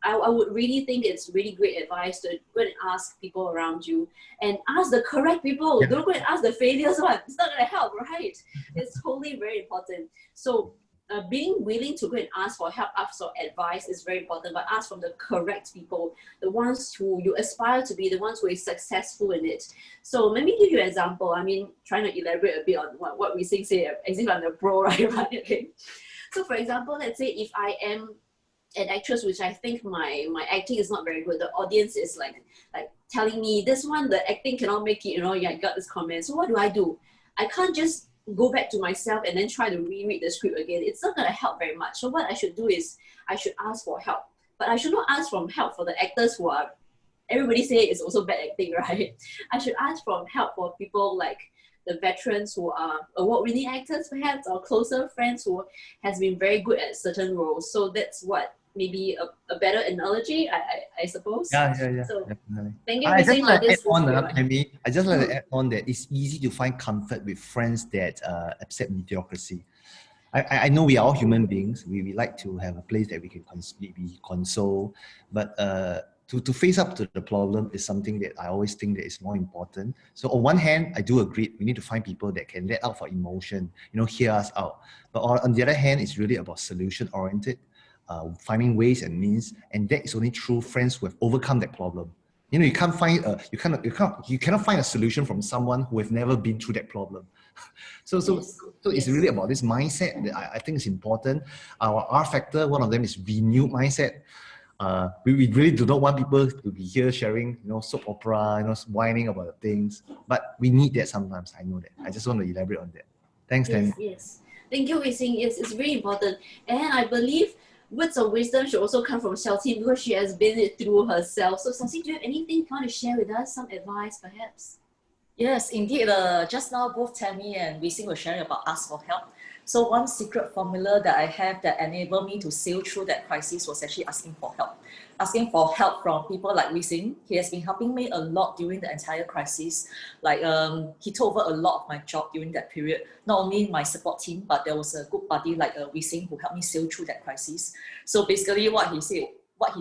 Speaker 1: I would really think it's really great advice to go and ask people around you and ask the correct people.
Speaker 2: Yeah.
Speaker 1: Don't go and ask the failures one. It's not going to help, right? It's totally very important. So being willing to go and ask for help, ask for advice is very important, but ask from the correct people, the ones who you aspire to be, the ones who are successful in it. So let me give you an example. I mean, trying to elaborate a bit on what we say, as if I'm the pro, right? Okay. So for example, let's say if I am an actress, which I think my acting is not very good, the audience is like telling me this one, the acting cannot make it, I got this comment. So what do? I can't just go back to myself and then try to reread the script again. It's not going to help very much. So what I should do is I should ask for help, but I should not ask for help for the actors who are, everybody say it's also bad acting, right? I should ask for help for people like the veterans who are award-winning actors perhaps, or closer friends who has been very good at certain roles. So that's what maybe a better analogy, I suppose.
Speaker 2: Yeah,
Speaker 1: So
Speaker 2: definitely.
Speaker 1: thank you
Speaker 2: I
Speaker 1: for
Speaker 2: just
Speaker 1: saying
Speaker 2: like
Speaker 1: this.
Speaker 2: I just like to add on that it's easy to find comfort with friends that accept mediocrity. I know we are all human beings. We like to have a place that we can be console, but to face up to the problem is something that I always think that is more important. So on one hand, I do agree we need to find people that can let out for emotion, hear us out. But on the other hand, it's really about solution oriented. Finding ways and means, and that is only through friends who have overcome that problem. You can't find you cannot find a solution from someone who has never been through that problem. So it's really about this mindset that I think is important. Our R factor, one of them is renewed mindset. We really do not want people to be here sharing, soap opera, whining about things. But we need that sometimes. I know that. I just want to elaborate on that. Thanks, Tammy.
Speaker 1: Yes. Thank you, Wei Xing. Yes, it's very important. And I believe words of wisdom should also come from Xiaoqing because she has been it through herself. So Xiaoqing, do you have anything you want to share with us? Some advice perhaps?
Speaker 3: Yes, indeed. Just now, both Tammy and Wei Xing were sharing about ask for help. So one secret formula that I have that enabled me to sail through that crisis was actually asking for help. Asking for help from people like Wei Xing. He has been helping me a lot during the entire crisis. Like he took over a lot of my job during that period. Not only my support team, but there was a good buddy like Wei Xing who helped me sail through that crisis. So basically what he said, what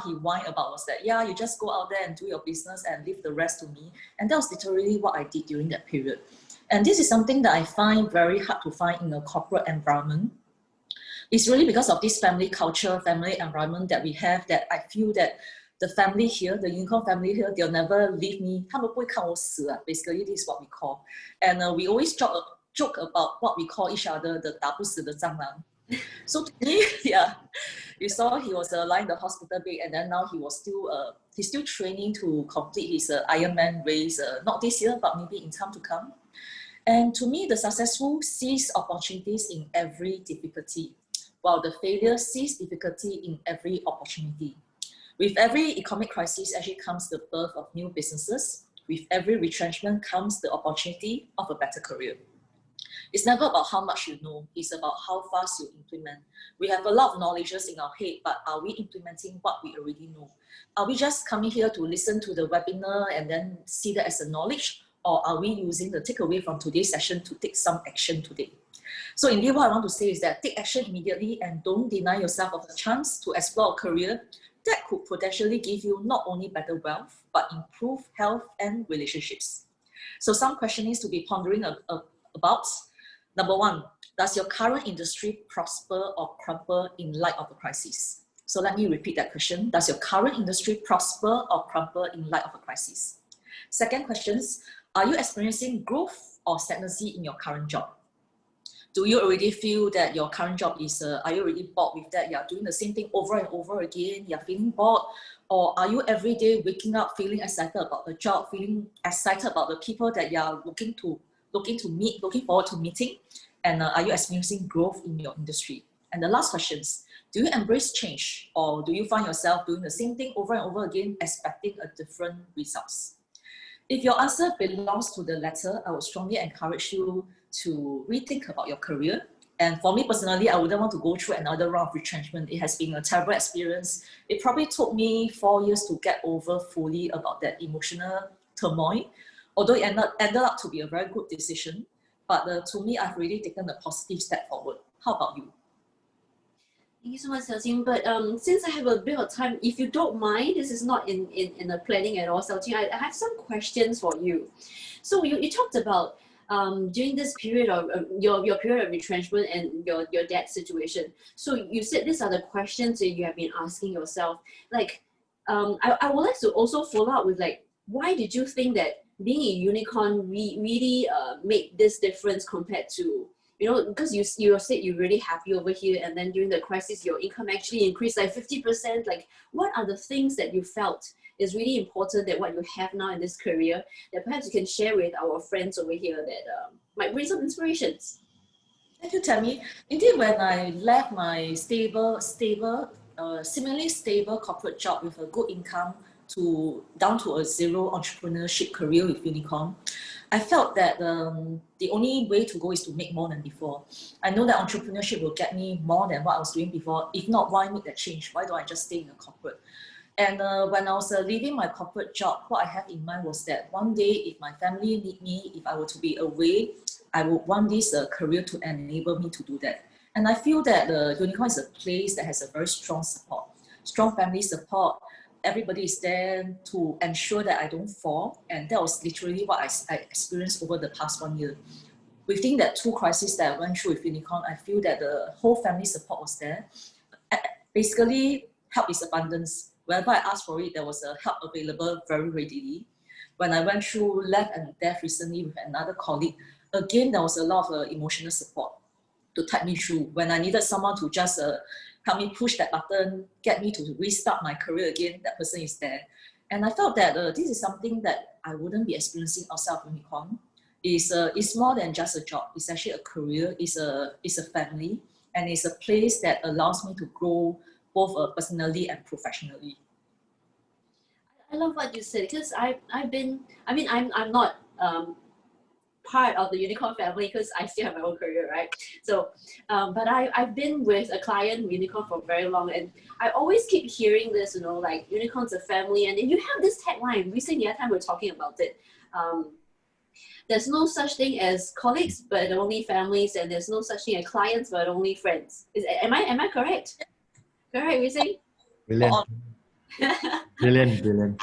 Speaker 3: he whined about was that, yeah, you just go out there and do your business and leave the rest to me. And that was literally what I did during that period. And this is something that I find very hard to find in a corporate environment. It's really because of this family culture, family environment that we have, that I feel that the family here, the unicorn family here, they'll never leave me. Basically, this is what we call. And we always joke about what we call each other, the 打不死的蟑螂. So to me, yeah, you saw he was lying in the hospital bed, and then now he's still training to complete his Ironman race, not this year, but maybe in time to come. And to me, the successful sees opportunities in every difficulty, while the failure sees difficulty in every opportunity. With every economic crisis actually comes the birth of new businesses. With every retrenchment comes the opportunity of a better career. It's never about how much you know, it's about how fast you implement. We have a lot of knowledges in our head, but are we implementing what we already know? Are we just coming here to listen to the webinar and then see that as a knowledge? Or are we using the takeaway from today's session to take some action today? So indeed, what I want to say is that take action immediately and don't deny yourself of the chance to explore a career that could potentially give you not only better wealth, but improve health and relationships. So some questions to be pondering about. Number one, does your current industry prosper or crumble in light of a crisis? So let me repeat that question. Does your current industry prosper or crumble in light of a crisis? Second question, are you experiencing growth or stagnancy in your current job? Do you already feel that your current job is, are you already bored with that? You're doing the same thing over and over again, you're feeling bored? Or are you every day waking up feeling excited about the job, feeling excited about the people that you're looking forward to meeting? And are you experiencing growth in your industry? And the last questions, do you embrace change, or do you find yourself doing the same thing over and over again, expecting a different results? If your answer belongs to the latter, I would strongly encourage you to rethink about your career. And for me personally, I wouldn't want to go through another round of retrenchment. It has been a terrible experience. It probably took me 4 years to get over fully about that emotional turmoil, although it ended up to be a very good decision. But to me, I've really taken a positive step forward. How about you?
Speaker 1: Thank you so much, Xiaojing. But since I have a bit of time, if you don't mind, this is not in the planning at all, Xiaojing, I have some questions for you. So you talked about during this period of your period of retrenchment and your debt situation. So you said these are the questions that you have been asking yourself. Like, I would like to also follow up with, like, why did you think that being a unicorn really made this difference compared to, you know, because you said you're really happy over here, and then during the crisis, your income actually increased like 50%. Like, what are the things that you felt is really important that what you have now in this career that perhaps you can share with our friends over here that might bring some inspirations?
Speaker 3: Thank you, Tammy. Indeed, when I left my similarly stable corporate job with a good income down to a zero entrepreneurship career with Unicorn, I felt that the only way to go is to make more than before. I know that entrepreneurship will get me more than what I was doing before. If not, why make that change? Why don't I just stay in a corporate? And when I was leaving my corporate job, what I have in mind was that one day, if my family need me, if I were to be away, I would want this career to enable me to do that. And I feel that Unicorn is a place that has a very strong support, strong family support. Everybody is there to ensure that I don't fall. And that was literally what I experienced over the past 1 year. Within that 2 crises that I went through with Unicorn, I feel that the whole family support was there. Basically, help is abundance. Whenever I asked for it, there was a help available very readily. When I went through life and death recently with another colleague, again, there was a lot of emotional support to tide me through. When I needed someone to just help me push that button, get me to restart my career again, that person is there. And I felt that this is something that I wouldn't be experiencing outside of Unicorn. It's more than just a job. It's actually a career. It's a family, and it's a place that allows me to grow both personally and professionally.
Speaker 1: I love what you said, because I'm not part of the Unicorn family because I still have my own career, right? So, but I've been with a client Unicorn for very long, and I always keep hearing this, you know, like Unicorn's a family, and you have this tagline. Recently, the other time we were talking about it. There's no such thing as colleagues, but only families, and there's no such thing as clients, but only friends. Am I correct? Correct, we say?
Speaker 2: Brilliant. Brilliant.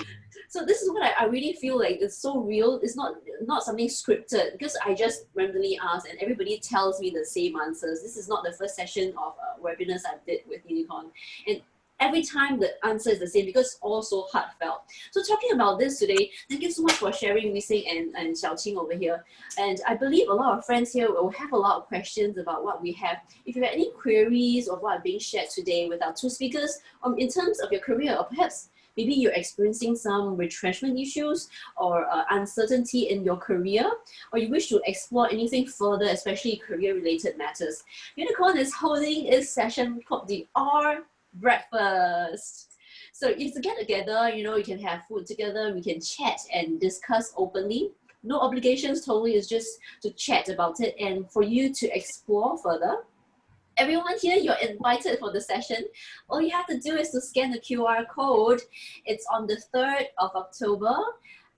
Speaker 1: So this is what I really feel like it's so real. It's not something scripted, because I just randomly ask and everybody tells me the same answers. This is not the first session of webinars I did with Unicorn. And every time the answer is the same because it's all so heartfelt. So talking about this today, thank you so much for sharing, Wising and Xiaoqing over here. And I believe a lot of friends here will have a lot of questions about what we have. If you have any queries of what are being shared today with our 2 speakers, in terms of your career, or perhaps maybe you're experiencing some retrenchment issues or uncertainty in your career, or you wish to explore anything further, especially career-related matters, Unicorn is holding a session called the R Breakfast. So it's a get together, you know, you can have food together, we can chat and discuss openly. No obligations, totally, it's just to chat about it and for you to explore further. Everyone here, you're invited for the session. All you have to do is to scan the QR code. It's on the 3rd of October,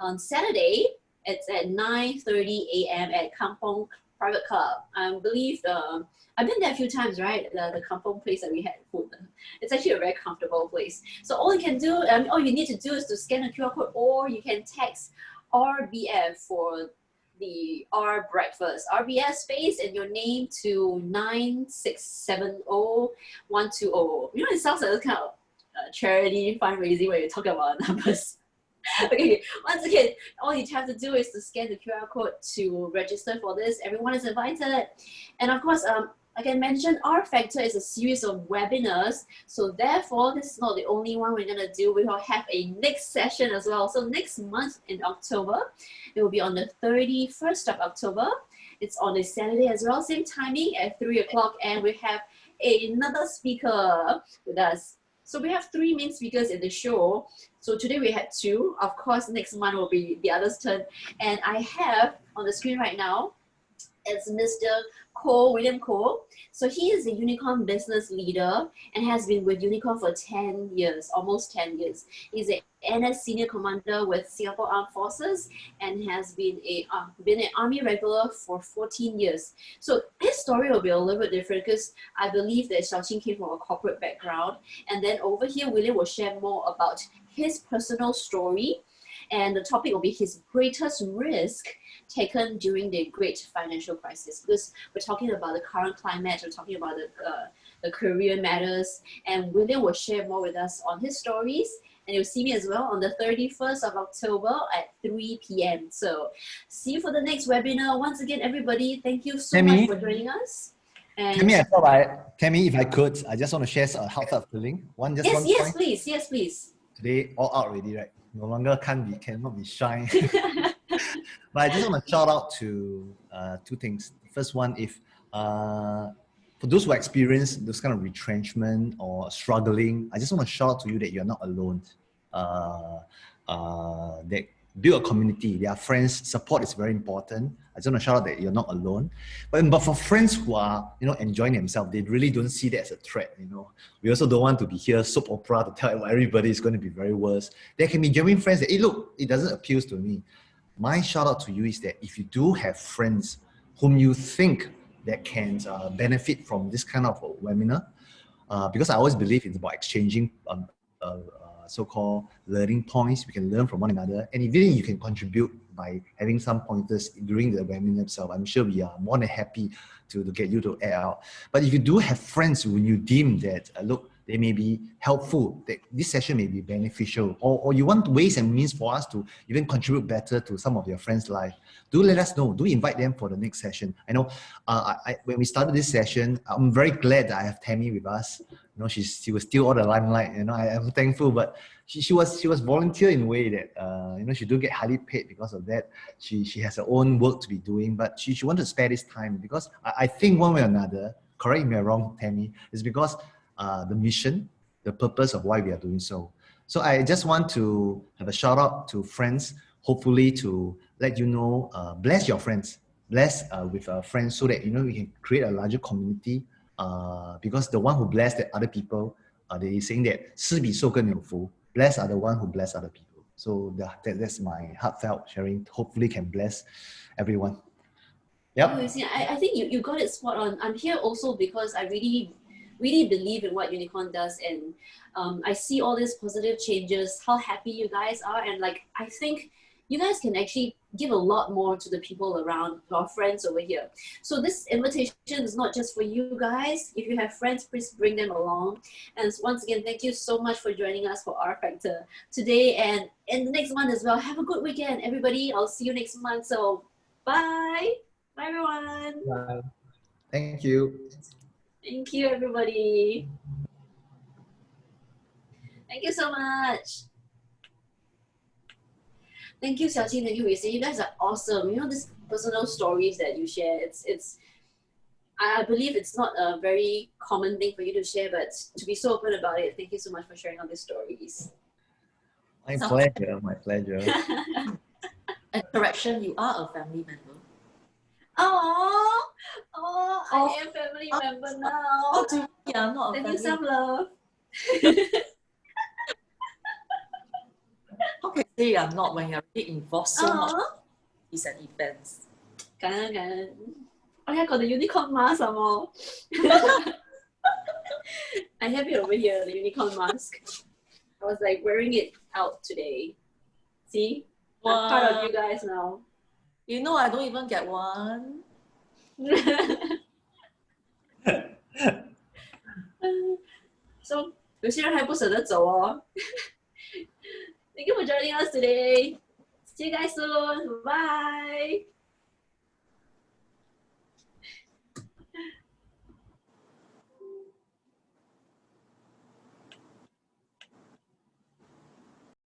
Speaker 1: on Saturday. It's at 9:30 a.m. at Kampong Private Club. I believe I've been there a few times, right? The Kampong place that we had food. It's actually a very comfortable place. So all you can do, all you need to do is to scan the QR code, or you can text RBF for the R Breakfast. RBS space and your name to 9670-1200. You know, it sounds like a kind of charity fundraising where you talk about numbers. Okay, once again, all you have to do is to scan the QR code to register for this. Everyone is invited. And of course, like I mentioned, R Factor is a series of webinars. So therefore, this is not the only one we're gonna do. We will have a next session as well. So next month in October, it will be on the 31st of October. It's on a Saturday as well, same timing at 3 o'clock, and we have another speaker with us. So we have 3 main speakers in the show. So today we had 2. Of course, next month will be the other's turn. And I have on the screen right now, it's Mr. William Cole. So he is a Unicorn business leader and has been with Unicorn for 10 years, almost 10 years. He's an NS senior commander with Singapore Armed Forces and has been an Army regular for 14 years. So his story will be a little bit different because I believe that Xiaoqing came from a corporate background. And then over here, William will share more about his personal story. And the topic will be his greatest risk taken during the great financial crisis, because we're talking about the current climate, we're talking about the career matters, and William will share more with us on his stories. And you'll see me as well on the 31st of October at 3 p.m. So see you for the next webinar. Once again, everybody, thank you so much for joining us. And
Speaker 2: Tammy, if I could, I just want to share a heartfelt feeling.
Speaker 1: Yes, please. Yes, please.
Speaker 2: Today, all out already, right? No longer cannot be shy. But I just want to shout out to 2 things. First one, if for those who experience those kind of retrenchment or struggling, I just want to shout out to you that you're not alone. That build a community. There are friends. Support is very important. I just want to shout out that you're not alone. But for friends who are enjoying themselves, they really don't see that as a threat. We also don't want to be here soap opera to tell everybody it's going to be very worse. There can be genuine friends that, hey, look, it doesn't appeal to me. My shout out to you is that if you do have friends whom you think that can benefit from this kind of webinar, because I always believe it's about exchanging so-called learning points. We can learn from one another, and even you can contribute by having some pointers during the webinar itself. I'm sure we are more than happy to get you to air out. But if you do have friends when you deem that, look, they may be helpful, that this session may be beneficial, or you want ways and means for us to even contribute better to some of your friends' life, do let us know. Do invite them for the next session. I know when we started this session, I'm very glad that I have Tammy with us. She was still all the limelight. I am thankful, but she was volunteer in a way that she do get highly paid because of that. She has her own work to be doing, but she wanted to spare this time because I think one way or another, correct me if I'm wrong, Tammy, is because the mission, the purpose of why we are doing so. So I just want to have a shout out to friends, hopefully to let you know, bless your friends, bless with friends so that we can create a larger community. Because the one who bless the other people, they saying that 施比受更有福. Bless are the one who bless other people. So that's my heartfelt sharing. Hopefully can bless everyone. Yep.
Speaker 1: I think you got it spot on. I'm here also because I really believe in what Unicorn does, and I see all these positive changes, how happy you guys are, and I think you guys can actually give a lot more to the people around, our friends over here. So this invitation is not just for you guys. If you have friends, please bring them along. And once again, thank you so much for joining us for R Factor today and in the next month as well. Have a good weekend, everybody. I'll see you next month. So bye. Bye, everyone.
Speaker 2: Bye. Thank you.
Speaker 1: Thank you, everybody. Thank you so much. Thank you, Xiaoqing. Thank you, Wei. You guys are awesome. These personal stories that you share, I believe it's not a very common thing for you to share, but to be so open about it, thank you so much for sharing all these stories.
Speaker 2: My pleasure.
Speaker 3: And correction, you are a family member.
Speaker 1: Oh, I am family member now.
Speaker 3: Yeah, not a
Speaker 1: Send
Speaker 3: family.
Speaker 1: you some love.
Speaker 3: How can you say you're not when you're really involved so much in these events?
Speaker 1: Can. Oh, I got the unicorn mask some more. I have it over here, the unicorn mask. I was wearing it out today. See?
Speaker 3: Wow.
Speaker 1: I'm part of you guys now.
Speaker 3: I don't even get one.
Speaker 1: 有些人还不舍得走哦。Thank you for joining us today. See you guys soon. Bye.